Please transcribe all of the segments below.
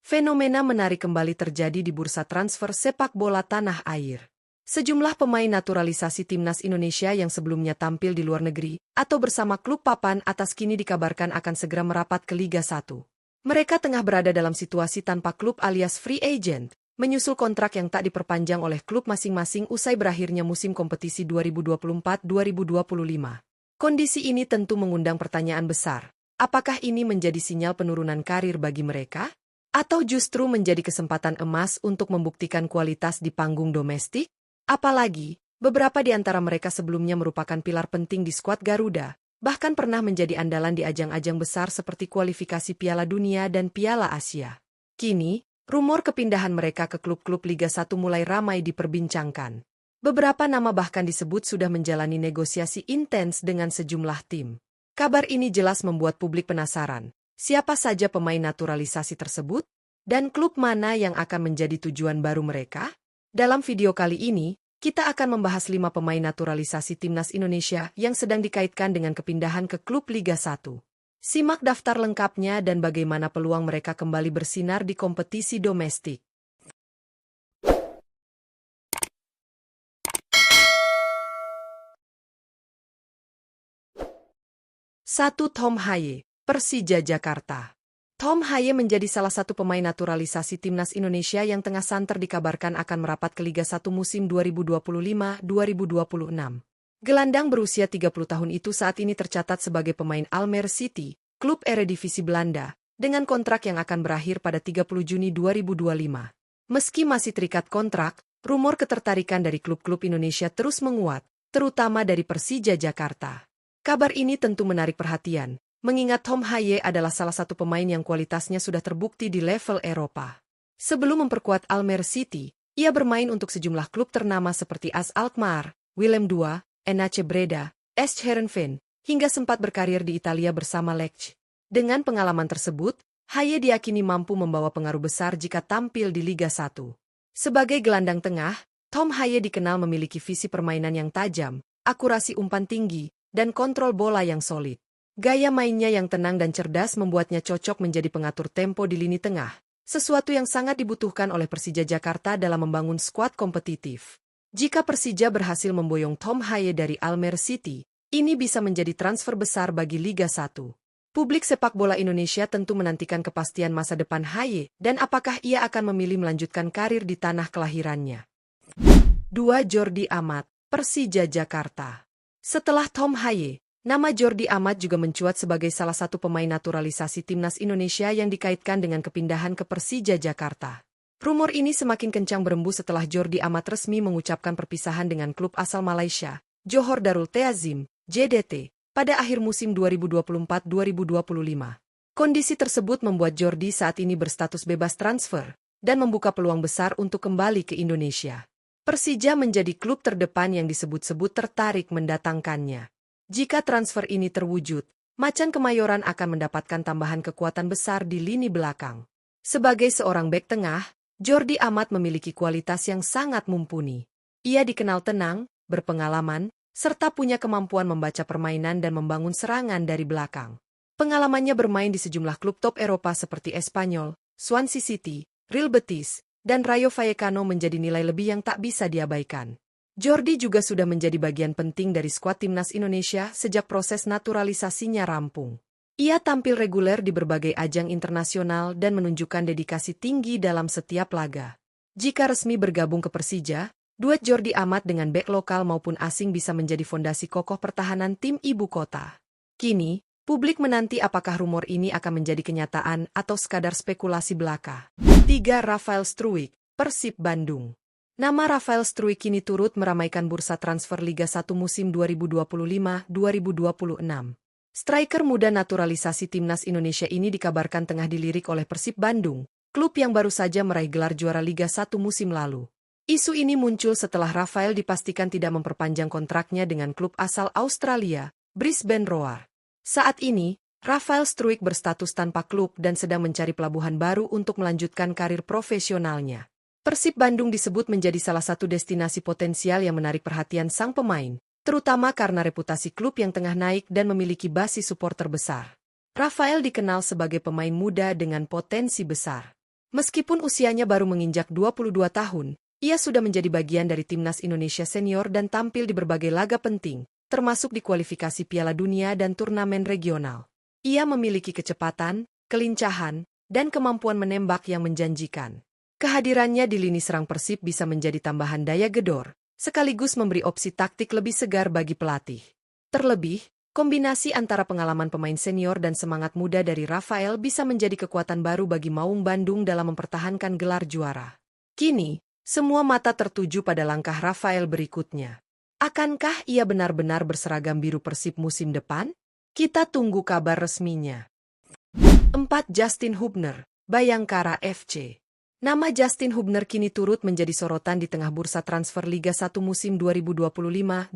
Fenomena menarik kembali terjadi di bursa transfer sepak bola tanah air. Sejumlah pemain naturalisasi timnas Indonesia yang sebelumnya tampil di luar negeri atau bersama klub papan atas kini dikabarkan akan segera merapat ke Liga 1. Mereka tengah berada dalam situasi tanpa klub alias free agent, menyusul kontrak yang tak diperpanjang oleh klub masing-masing usai berakhirnya musim kompetisi 2024-2025. Kondisi ini tentu mengundang pertanyaan besar. Apakah ini menjadi sinyal penurunan karir bagi mereka? Atau justru menjadi kesempatan emas untuk membuktikan kualitas di panggung domestik? Apalagi, beberapa di antara mereka sebelumnya merupakan pilar penting di skuad Garuda, bahkan pernah menjadi andalan di ajang-ajang besar seperti kualifikasi Piala Dunia dan Piala Asia. Kini, rumor kepindahan mereka ke klub-klub Liga 1 mulai ramai diperbincangkan. Beberapa nama bahkan disebut sudah menjalani negosiasi intens dengan sejumlah tim. Kabar ini jelas membuat publik penasaran. Siapa saja pemain naturalisasi tersebut? Dan klub mana yang akan menjadi tujuan baru mereka? Dalam video kali ini, kita akan membahas 5 pemain naturalisasi timnas Indonesia yang sedang dikaitkan dengan kepindahan ke klub Liga 1. Simak daftar lengkapnya dan bagaimana peluang mereka kembali bersinar di kompetisi domestik. 1. Tom Haye, Persija Jakarta. Tom Haye menjadi salah satu pemain naturalisasi timnas Indonesia yang tengah santer dikabarkan akan merapat ke Liga 1 musim 2025-2026. Gelandang berusia 30 tahun itu saat ini tercatat sebagai pemain Almere City, klub Eredivisie Belanda, dengan kontrak yang akan berakhir pada 30 Juni 2025. Meski masih terikat kontrak, rumor ketertarikan dari klub-klub Indonesia terus menguat, terutama dari Persija Jakarta. Kabar ini tentu menarik perhatian, mengingat Tom Haye adalah salah satu pemain yang kualitasnya sudah terbukti di level Eropa. Sebelum memperkuat Almere City, ia bermain untuk sejumlah klub ternama seperti AS Alkmaar, Willem II, NAC Breda, SC Heerenveen, hingga sempat berkarir di Italia bersama Lecce. Dengan pengalaman tersebut, Haye diyakini mampu membawa pengaruh besar jika tampil di Liga 1. Sebagai gelandang tengah, Tom Haye dikenal memiliki visi permainan yang tajam, akurasi umpan tinggi, dan kontrol bola yang solid. Gaya mainnya yang tenang dan cerdas membuatnya cocok menjadi pengatur tempo di lini tengah, sesuatu yang sangat dibutuhkan oleh Persija Jakarta dalam membangun skuad kompetitif. Jika Persija berhasil memboyong Tom Haye dari Almere City, ini bisa menjadi transfer besar bagi Liga 1. Publik sepak bola Indonesia tentu menantikan kepastian masa depan Haye dan apakah ia akan memilih melanjutkan karir di tanah kelahirannya. 2. Jordi Amat, Persija Jakarta. Setelah Tom Haye, nama Jordi Amat juga mencuat sebagai salah satu pemain naturalisasi timnas Indonesia yang dikaitkan dengan kepindahan ke Persija Jakarta. Rumor ini semakin kencang berembus setelah Jordi Amat resmi mengucapkan perpisahan dengan klub asal Malaysia, Johor Darul Ta'zim, JDT, pada akhir musim 2024-2025. Kondisi tersebut membuat Jordi saat ini berstatus bebas transfer dan membuka peluang besar untuk kembali ke Indonesia. Persija menjadi klub terdepan yang disebut-sebut tertarik mendatangkannya. Jika transfer ini terwujud, Macan Kemayoran akan mendapatkan tambahan kekuatan besar di lini belakang. Sebagai seorang bek tengah, Jordi Amat memiliki kualitas yang sangat mumpuni. Ia dikenal tenang, berpengalaman, serta punya kemampuan membaca permainan dan membangun serangan dari belakang. Pengalamannya bermain di sejumlah klub top Eropa seperti Espanyol, Swansea City, Real Betis, dan Rayo Vallecano menjadi nilai lebih yang tak bisa diabaikan. Jordi juga sudah menjadi bagian penting dari skuad timnas Indonesia sejak proses naturalisasinya rampung. Ia tampil reguler di berbagai ajang internasional dan menunjukkan dedikasi tinggi dalam setiap laga. Jika resmi bergabung ke Persija, duet Jordi Amat dengan bek lokal maupun asing bisa menjadi fondasi kokoh pertahanan tim ibu kota. Kini, publik menanti apakah rumor ini akan menjadi kenyataan atau sekadar spekulasi belaka. 3. Rafael Struijk, Persib Bandung. Nama Rafael Struijk kini turut meramaikan bursa transfer Liga 1 musim 2025-2026. Striker muda naturalisasi timnas Indonesia ini dikabarkan tengah dilirik oleh Persib Bandung, klub yang baru saja meraih gelar juara Liga 1 musim lalu. Isu ini muncul setelah Rafael dipastikan tidak memperpanjang kontraknya dengan klub asal Australia, Brisbane Roar. Saat ini, Rafael Struijk berstatus tanpa klub dan sedang mencari pelabuhan baru untuk melanjutkan karir profesionalnya. Persib Bandung disebut menjadi salah satu destinasi potensial yang menarik perhatian sang pemain, terutama karena reputasi klub yang tengah naik dan memiliki basis supporter besar. Rafael dikenal sebagai pemain muda dengan potensi besar. Meskipun usianya baru menginjak 22 tahun, ia sudah menjadi bagian dari timnas Indonesia senior dan tampil di berbagai laga penting, termasuk di kualifikasi Piala Dunia dan turnamen regional. Ia memiliki kecepatan, kelincahan, dan kemampuan menembak yang menjanjikan. Kehadirannya di lini serang Persib bisa menjadi tambahan daya gedor, sekaligus memberi opsi taktik lebih segar bagi pelatih. Terlebih, kombinasi antara pengalaman pemain senior dan semangat muda dari Rafael bisa menjadi kekuatan baru bagi Maung Bandung dalam mempertahankan gelar juara. Kini, semua mata tertuju pada langkah Rafael berikutnya. Akankah ia benar-benar berseragam biru Persib musim depan? Kita tunggu kabar resminya. 4. Justin Hubner, Bayangkara FC. Nama Justin Hubner kini turut menjadi sorotan di tengah bursa transfer Liga 1 musim 2025-2026.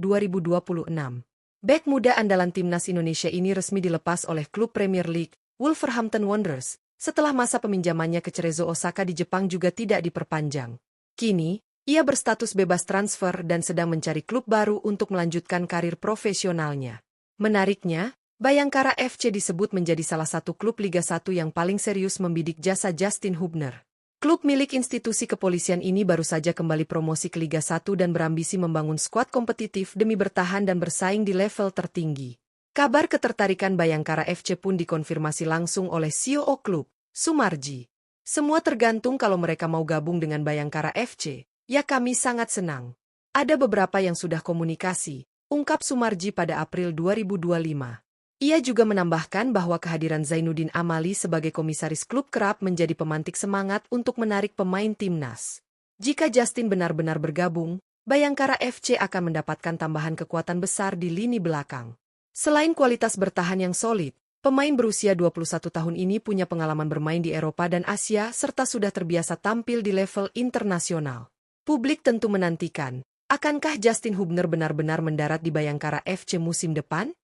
Bek muda andalan timnas Indonesia ini resmi dilepas oleh klub Premier League, Wolverhampton Wanderers, setelah masa peminjamannya ke Cerezo Osaka di Jepang juga tidak diperpanjang. Kini, ia berstatus bebas transfer dan sedang mencari klub baru untuk melanjutkan karir profesionalnya. Menariknya, Bayangkara FC disebut menjadi salah satu klub Liga 1 yang paling serius membidik jasa Justin Hubner. Klub milik institusi kepolisian ini baru saja kembali promosi ke Liga 1 dan berambisi membangun skuad kompetitif demi bertahan dan bersaing di level tertinggi. Kabar ketertarikan Bayangkara FC pun dikonfirmasi langsung oleh CEO klub, Sumarji. Semua tergantung kalau mereka mau gabung dengan Bayangkara FC, ya kami sangat senang. Ada beberapa yang sudah komunikasi, ungkap Sumarji pada April 2025. Ia juga menambahkan bahwa kehadiran Zainuddin Amali sebagai komisaris klub kerap menjadi pemantik semangat untuk menarik pemain timnas. Jika Justin benar-benar bergabung, Bayangkara FC akan mendapatkan tambahan kekuatan besar di lini belakang. Selain kualitas bertahan yang solid, pemain berusia 21 tahun ini punya pengalaman bermain di Eropa dan Asia serta sudah terbiasa tampil di level internasional. Publik tentu menantikan, akankah Justin Hubner benar-benar mendarat di Bayangkara FC musim depan?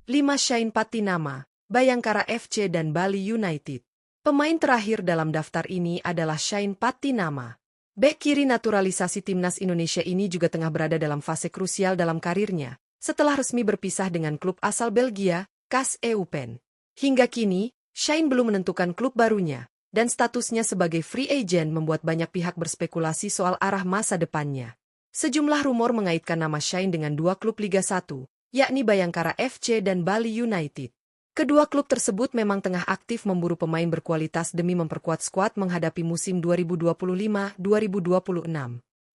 5. Shane Patinama, Bayangkara FC dan Bali United. Pemain terakhir dalam daftar ini adalah Shane Patinama. Bek kiri naturalisasi timnas Indonesia ini juga tengah berada dalam fase krusial dalam karirnya, setelah resmi berpisah dengan klub asal Belgia, KAS Eupen. Hingga kini, Shane belum menentukan klub barunya, dan statusnya sebagai free agent membuat banyak pihak berspekulasi soal arah masa depannya. Sejumlah rumor mengaitkan nama Shane dengan dua klub Liga 1, yakni Bayangkara FC dan Bali United. Kedua klub tersebut memang tengah aktif memburu pemain berkualitas demi memperkuat skuad menghadapi musim 2025-2026.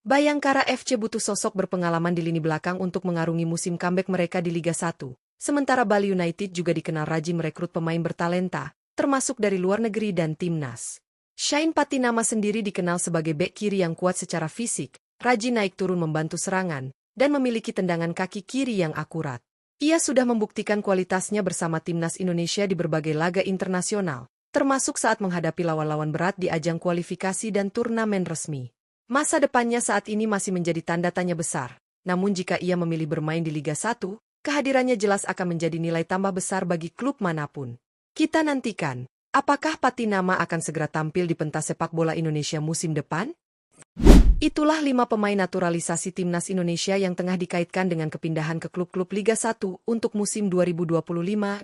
Bayangkara FC butuh sosok berpengalaman di lini belakang untuk mengarungi musim comeback mereka di Liga 1, sementara Bali United juga dikenal rajin merekrut pemain bertalenta, termasuk dari luar negeri dan timnas. Shane Patinama sendiri dikenal sebagai bek kiri yang kuat secara fisik, rajin naik turun membantu serangan, dan memiliki tendangan kaki kiri yang akurat. Ia sudah membuktikan kualitasnya bersama timnas Indonesia di berbagai laga internasional, termasuk saat menghadapi lawan-lawan berat di ajang kualifikasi dan turnamen resmi. Masa depannya saat ini masih menjadi tanda tanya besar, namun jika ia memilih bermain di Liga 1, kehadirannya jelas akan menjadi nilai tambah besar bagi klub manapun. Kita nantikan, apakah Patinama akan segera tampil di pentas sepak bola Indonesia musim depan? Itulah 5 pemain naturalisasi timnas Indonesia yang tengah dikaitkan dengan kepindahan ke klub-klub Liga 1 untuk musim 2025-2026.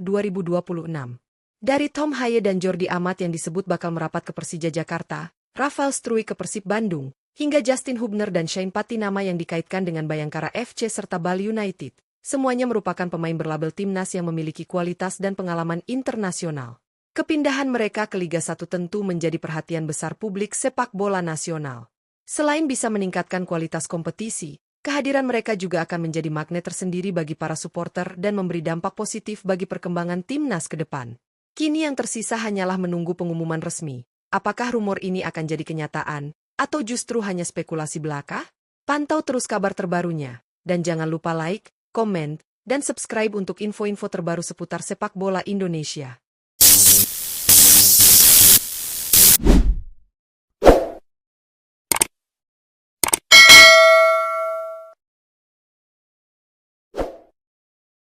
Dari Tom Haye dan Jordi Amat yang disebut bakal merapat ke Persija Jakarta, Rafael Struijk ke Persib Bandung, hingga Justin Hubner dan Shane Patinama yang dikaitkan dengan Bayangkara FC serta Bali United, semuanya merupakan pemain berlabel timnas yang memiliki kualitas dan pengalaman internasional. Kepindahan mereka ke Liga 1 tentu menjadi perhatian besar publik sepak bola nasional. Selain bisa meningkatkan kualitas kompetisi, kehadiran mereka juga akan menjadi magnet tersendiri bagi para supporter dan memberi dampak positif bagi perkembangan timnas ke depan. Kini yang tersisa hanyalah menunggu pengumuman resmi. Apakah rumor ini akan jadi kenyataan, atau justru hanya spekulasi belaka? Pantau terus kabar terbarunya, dan jangan lupa like, komen, dan subscribe untuk info-info terbaru seputar sepak bola Indonesia.